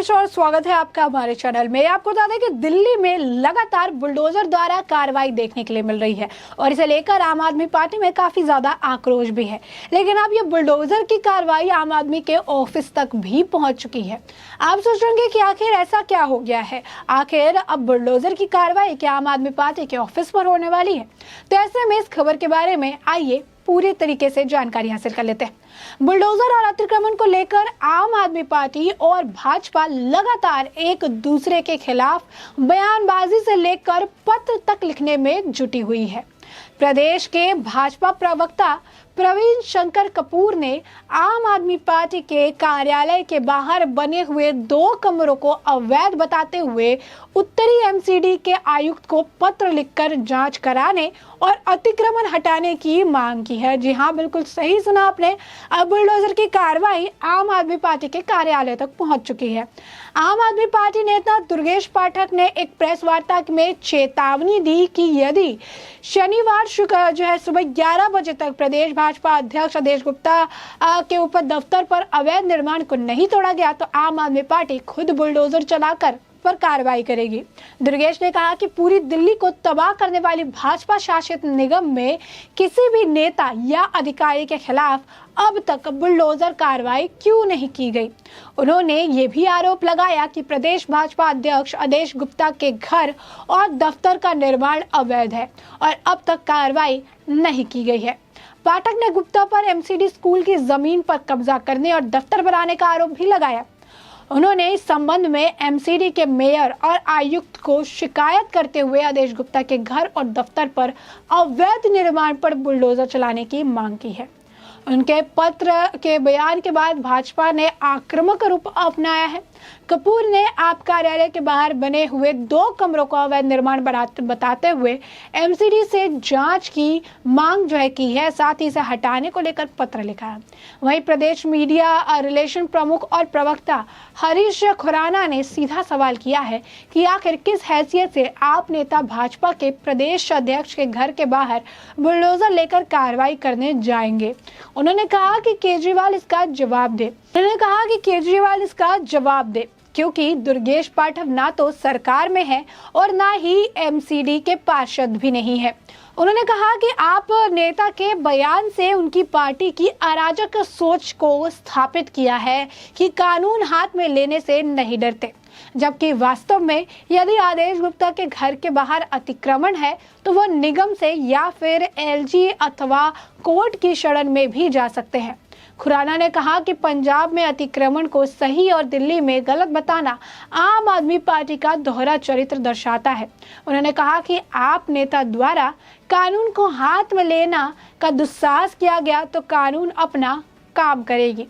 रमेश और स्वागत है आपका हमारे चैनल में। आपको बता दें कि दिल्ली में लगातार बुलडोजर द्वारा कार्रवाई देखने के लिए मिल रही है और इसे लेकर आम आदमी पार्टी में काफी ज्यादा आक्रोश भी है। लेकिन अब ये बुलडोजर की कार्रवाई आम आदमी के ऑफिस तक भी पहुंच चुकी है। आप सोच रहे कि आखिर ऐसा क्या हो गया है, आखिर अब बुलडोजर की कार्रवाई क्या आम आदमी पार्टी के ऑफिस पर होने वाली है? तो ऐसे में इस खबर के बारे में आइए पूरी तरीके से जानकारी हासिल कर लेते हैं। बुलडोजर और अतिक्रमण को लेकर आम आदमी पार्टी और भाजपा लगातार एक दूसरे के खिलाफ बयानबाजी से लेकर पत्र तक लिखने में जुटी हुई है। प्रदेश के भाजपा प्रवक्ता प्रवीण शंकर कपूर ने आम आदमी पार्टी के कार्यालय के बाहर बने हुए 2 कमरों को अवैध बताते हुए उत्तरी एमसीडी के आयुक्त को पत्र लिखकर जांच कराने और अतिक्रमण हटाने की मांग की है। जी हाँ, बिल्कुल सही सुना आपने। अब बुलडोजर की कार्रवाई आम आदमी पार्टी के कार्यालय तक पहुंच चुकी है। आम आदमी पार्टी नेता दुर्गेश पाठक ने एक प्रेस वार्ता में चेतावनी दी कि यदि शनिवार सुबह 11 बजे तक प्रदेश भाजपा अध्यक्ष आदेश गुप्ता के ऊपर दफ्तर पर अवैध निर्माण को नहीं तोड़ा गया तो आम आदमी पार्टी खुद बुलडोजर चलाकर पर कार्रवाई करेगी। दुर्गेश ने कहा कि पूरी दिल्ली को तबाह करने वाली भाजपा शासित निगम में किसी भी नेता या अधिकारी के खिलाफ अब तक बुलडोजर कार्रवाई क्यों नहीं की गई। उन्होंने ये भी आरोप लगाया कि प्रदेश भाजपा अध्यक्ष आदेश गुप्ता के घर और दफ्तर का निर्माण अवैध है और अब तक कार्रवाई नहीं की गई है। पाठक ने गुप्ता पर एमसीडी स्कूल की जमीन पर कब्जा करने और दफ्तर बनाने का आरोप भी लगाया। उन्होंने इस संबंध में एमसीडी के मेयर और आयुक्त को शिकायत करते हुए आदेश गुप्ता के घर और दफ्तर पर अवैध निर्माण पर बुलडोजर चलाने की मांग की है। उनके पत्र के बयान के बाद भाजपा ने आक्रामक रूप अपनाया है। कपूर ने आप कार्यालय के बाहर बने हुए 2 कमरों को अवैध निर्माण बताते हुए एमसीडी से जांच की मांग की है, साथ ही इसे हटाने को लेकर पत्र लिखा है। वहीं प्रदेश मीडिया रिलेशन प्रमुख और प्रवक्ता हरीश खुराना ने सीधा सवाल किया है कि आखिर किस हैसियत से आप नेता भाजपा के प्रदेश अध्यक्ष के घर के बाहर बुलडोजर लेकर कार्रवाई करने जाएंगे। उन्होंने कहा कि केजरीवाल इसका जवाब दे क्योंकि दुर्गेश पाठक ना तो सरकार में है और ना ही एमसीडी के पार्षद भी नहीं है। उन्होंने कहा कि आप नेता के बयान से उनकी पार्टी की अराजक सोच को स्थापित किया है कि कानून हाथ में लेने से नहीं डरते, जबकि वास्तव में यदि आदेश गुप्ता के घर के बाहर अतिक्रमण है तो वो निगम से या फिर एलजी अथवा कोर्ट की शरण में भी जा सकते हैं। खुराना ने कहा कि पंजाब में अतिक्रमण को सही और दिल्ली में गलत बताना आम आदमी पार्टी का दोहरा चरित्र दर्शाता है। उन्होंने कहा कि आप नेता द्वारा कानून को हाथ में लेना का दुस्साहस किया गया तो कानून अपना काम करेगी।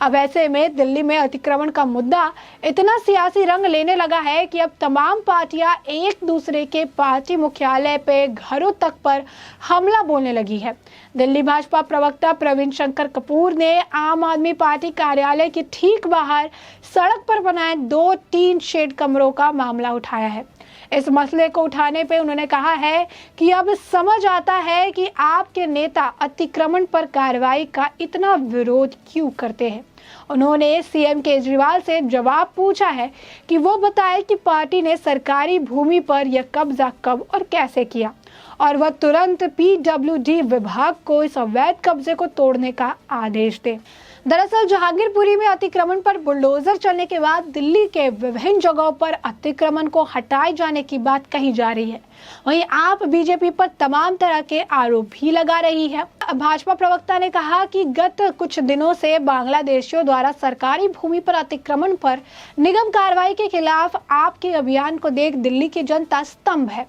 अब ऐसे में दिल्ली में अतिक्रमण का मुद्दा इतना सियासी रंग लेने लगा है कि अब तमाम पार्टियां एक दूसरे के पार्टी मुख्यालय पे घरों तक पर हमला बोलने लगी है। दिल्ली भाजपा प्रवक्ता प्रवीण शंकर कपूर ने आम आदमी पार्टी कार्यालय के ठीक बाहर सड़क पर बनाए 2 टीन शेड कमरों का मामला उठाया है। इस मसले को उठाने पे उन्होंने कहा है कि अब समझ आता है कि आपके नेता अतिक्रमण पर कार्रवाई का इतना विरोध क्यों करते हैं। उन्होंने सीएम केजरीवाल से जवाब पूछा है कि वो बताए कि पार्टी ने सरकारी भूमि पर यह कब्जा कब और कैसे किया और वह तुरंत पीडब्ल्यूडी विभाग को इस अवैध कब्जे को तोड़ने का आदेश दे। दरअसल जहांगीरपुरी में अतिक्रमण पर बुलडोजर चलने के बाद दिल्ली के विभिन्न जगहों पर अतिक्रमण को हटाए जाने की बात कही जा रही है। वहीं आप बीजेपी पर तमाम तरह के आरोप भी लगा रही है। भाजपा प्रवक्ता ने कहा कि गत कुछ दिनों से बांग्लादेशियों द्वारा सरकारी भूमि पर अतिक्रमण पर निगम कार्रवाई के खिलाफ आपके अभियान को देख दिल्ली की जनता स्तंभ है।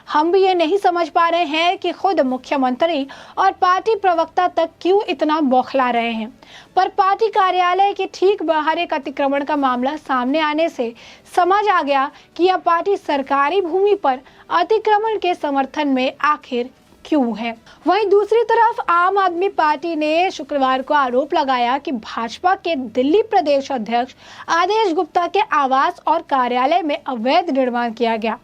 हम भी ये नहीं समझ पा रहे हैं कि खुद मुख्यमंत्री और पार्टी प्रवक्ता तक क्यों इतना बौखला रहे हैं। पर पार्टी कार्यालय के ठीक बाहर एक अतिक्रमण का मामला सामने आने से समझ आ गया कि यह पार्टी सरकारी भूमि पर अतिक्रमण के समर्थन में आखिर क्यों है। वहीं दूसरी तरफ आम आदमी पार्टी ने शुक्रवार को आरोप लगाया कि भाजपा के दिल्ली प्रदेश अध्यक्ष आदेश गुप्ता के आवास और कार्यालय में अवैध निर्माण किया गया।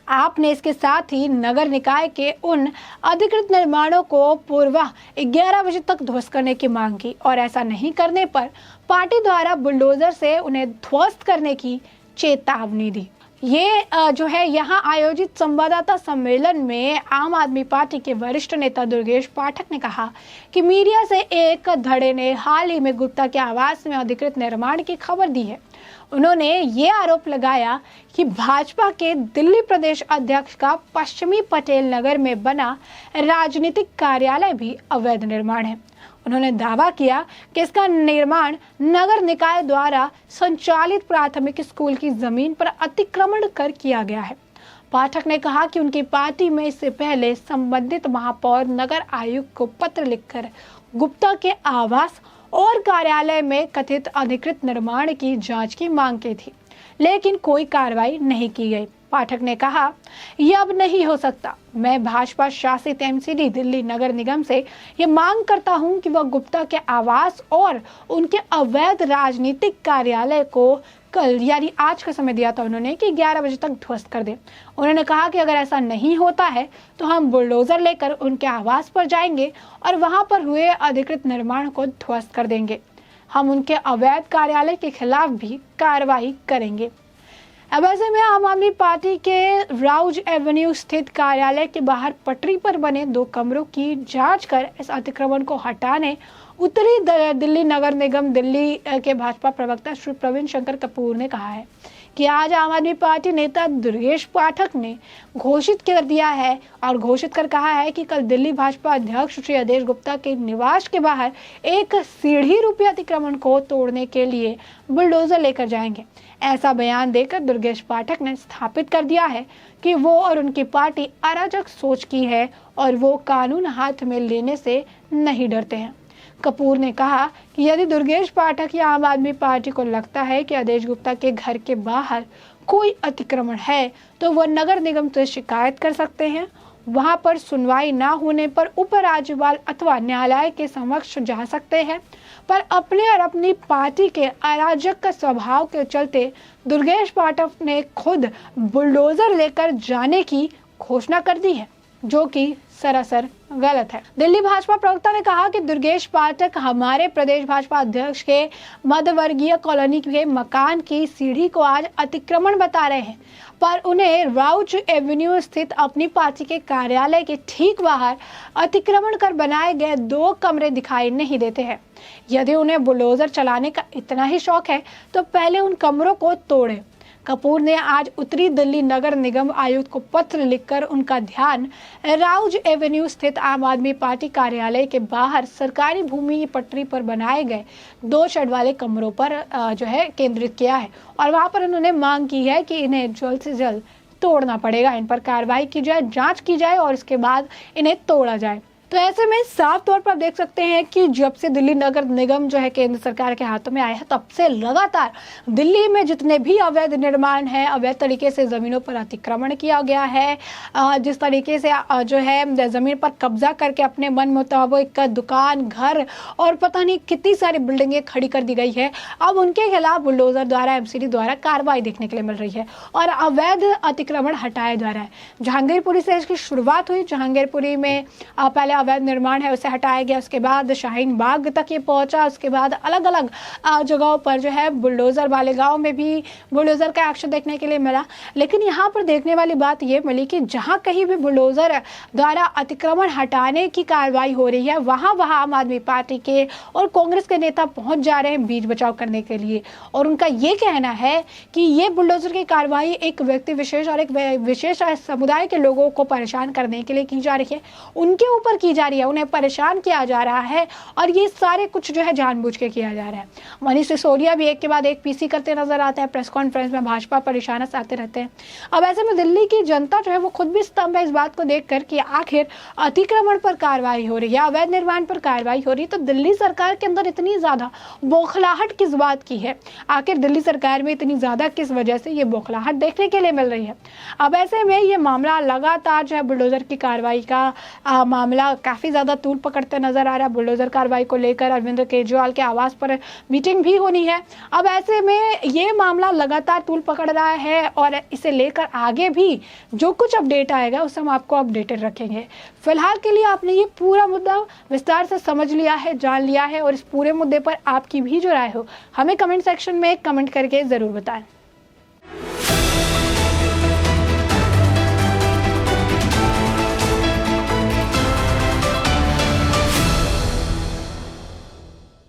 आपने इसके साथ ही नगर निकाय के उन अधिकृत निर्माणों को पूर्वाह 11 बजे तक ध्वस्त करने की मांग की और ऐसा नहीं करने पर पार्टी द्वारा बुलडोजर से उन्हें ध्वस्त करने की चेतावनी दी। ये जो है यहाँ आयोजित संवाददाता सम्मेलन में आम आदमी पार्टी के वरिष्ठ नेता दुर्गेश पाठक ने कहा कि मीडिया से एक धड़े ने हाल ही में गुप्ता के आवास में अधिकृत निर्माण की खबर दी है। उन्होंने ये आरोप लगाया कि भाजपा के दिल्ली प्रदेश अध्यक्ष का पश्चिमी पटेल नगर में बना राजनीतिक कार्यालय भी अवैध निर्माण है। उन्होंने दावा किया कि इसका निर्माण नगर निकाय द्वारा संचालित प्राथमिक स्कूल की जमीन पर अतिक्रमण कर किया गया है। पाठक ने कहा कि उनकी पार्टी में इससे पहले संबंधित महापौर नगर आयुक्त को पत्र लिखकर गुप्ता के आवास और कार्यालय में कथित अधिकृत निर्माण की जांच की मांग की थी, लेकिन कोई कार्रवाई नहीं की गई। पाठक ने कहा, यह अब नहीं हो सकता। मैं भाजपा शासित एमसीडी दिल्ली नगर निगम से ये मांग करता हूं कि वह गुप्ता के आवास और उनके अवैध राजनीतिक कार्यालय को कल यानी आज का समय दिया था उन्होंने कि 11 बजे तक ध्वस्त कर दे। उन्होंने कहा कि अगर ऐसा नहीं होता है तो हम बुलडोजर लेकर उनके आवास पर जाएंगे और वहां पर हुए अधिकृत निर्माण को ध्वस्त कर देंगे। हम उनके अवैध कार्यालय के खिलाफ भी कार्रवाई करेंगे। अब ऐसे में आम आदमी पार्टी के राउज एवेन्यू स्थित कार्यालय के बाहर पटरी पर बने 2 कमरों की जांच कर इस अतिक्रमण को हटाने उत्तरी दिल्ली नगर निगम दिल्ली के भाजपा प्रवक्ता श्री प्रवीण शंकर कपूर ने कहा है कि आज आम आदमी पार्टी नेता दुर्गेश पाठक ने घोषित कर दिया है और घोषित कर कहा है कि कल दिल्ली भाजपा अध्यक्ष श्री आदेश गुप्ता के निवास के बाहर एक सीढ़ी रूपी अतिक्रमण को तोड़ने के लिए बुलडोजर लेकर जाएंगे। ऐसा बयान देकर दुर्गेश पाठक ने स्थापित कर दिया है कि वो और उनकी पार्टी अराजक सोच की है और वो कानून हाथ में लेने से नहीं डरते हैं। कपूर ने कहा कि यदि दुर्गेश पाठक या आम आदमी पार्टी को लगता है कि आदेश गुप्ता के घर के बाहर कोई अतिक्रमण है तो वह नगर निगम से शिकायत कर सकते हैं। वहां पर सुनवाई ना होने पर उप राज्यपाल अथवा न्यायालय के समक्ष जा सकते हैं, पर अपने और अपनी पार्टी के अराजक का स्वभाव के चलते दुर्गेश पाठक ने खुद बुलडोजर लेकर जाने की घोषणा कर दी है, जो कि सरासर गलत है। दिल्ली भाजपा प्रवक्ता ने कहा कि दुर्गेश पाठक हमारे प्रदेश भाजपा अध्यक्ष के मध्यवर्गीय कॉलोनी के मकान की सीढ़ी को आज अतिक्रमण बता रहे हैं, पर उन्हें राउज एवेन्यू स्थित अपनी पार्टी के कार्यालय के ठीक बाहर अतिक्रमण कर बनाए गए 2 कमरे दिखाई नहीं देते हैं। यदि उन्हें बुलडोजर चलाने का इतना ही शौक है तो पहले उन कमरों को तोड़े। कपूर ने आज उत्तरी दिल्ली नगर निगम आयुक्त को पत्र लिखकर उनका ध्यान राउज एवेन्यू स्थित आम आदमी पार्टी कार्यालय के बाहर सरकारी भूमि की पटरी पर बनाए गए 2 शेड वाले कमरों पर जो है केंद्रित किया है और वहां पर उन्होंने मांग की है कि इन्हें जल्द से जल्द तोड़ना पड़ेगा, इन पर कार्रवाई की जाए, जांच की जाए और इसके बाद इन्हें तोड़ा जाए। तो ऐसे में साफ तौर पर आप देख सकते हैं कि जब से दिल्ली नगर निगम जो है केंद्र सरकार के हाथों में आया है तब से लगातार दिल्ली में जितने भी अवैध निर्माण है, अवैध तरीके से जमीनों पर अतिक्रमण किया गया है, जिस तरीके से जो है जमीन पर कब्जा करके अपने मन मुताबिक दुकान, घर और पता नहीं कितनी सारी बिल्डिंगें खड़ी कर दी गई है, अब उनके खिलाफ बुलडोजर द्वारा एमसीडी द्वारा कार्रवाई देखने के लिए मिल रही है और अवैध अतिक्रमण हटाया जा रहा है। जहांगीरपुरी से इसकी शुरुआत हुई। जहांगीरपुरी में पहले अवैध निर्माण है उसे हटाया गया, उसके बाद शाहीन बाग तक ये पहुंचा, उसके बाद अलग अलग जगहों पर जो है बुलडोजर वाले गांव में भी बुलडोजर का एक्शन देखने के लिए मिला। लेकिन यहाँ पर देखने वाली बात ये मिली कि जहाँ कहीं भी बुलडोजर द्वारा अतिक्रमण हटाने की कार्रवाई हो रही है वहाँ आम आदमी पार्टी के और कांग्रेस के नेता पहुंच जा रहे हैं बीच बचाव करने के लिए और उनका ये कहना है कि ये बुलडोजर की कार्रवाई एक व्यक्ति विशेष और एक विशेष समुदाय के लोगों को परेशान करने के लिए की जा रही है, उनके ऊपर की जा रही है, उन्हें परेशान किया जा रहा है और ये सारे कुछ जो है जानबूझ के किया जा रहा है। मनीष सिसोदिया भी एक के बाद एक पीसी करते नजर आते हैं, प्रेस कॉन्फ्रेंस में भाजपा पर निशाना साधते रहते हैं। अब ऐसे में दिल्ली की जनता जो है वो खुद भी स्तंभ है इस बात को देखकर कि आखिर अतिक्रमण पर कार्रवाई हो रही है, अवैध निर्माण पर कार्रवाई हो रही है, तो दिल्ली सरकार के अंदर इतनी ज्यादा बौखलाहट किस बात की है? आखिर दिल्ली सरकार में इतनी ज्यादा किस वजह से ये बौखलाहट देखने के लिए मिल रही है? अब ऐसे में ये मामला लगातार जो है बुलडोजर की कार्रवाई का मामला काफ़ी ज़्यादा तूल पकड़ते नजर आ रहा है। बुलडोज़र कार्रवाई को लेकर अरविंद केजरीवाल के आवास पर मीटिंग भी होनी है। अब ऐसे में ये मामला लगातार तूल पकड़ रहा है और इसे लेकर आगे भी जो कुछ अपडेट आएगा उसे हम आपको अपडेटेड रखेंगे। फिलहाल के लिए आपने ये पूरा मुद्दा विस्तार से समझ लिया है, जान लिया है, और इस पूरे मुद्दे पर आपकी भी जो राय हो हमें कमेंट सेक्शन में कमेंट करके ज़रूर बताएं।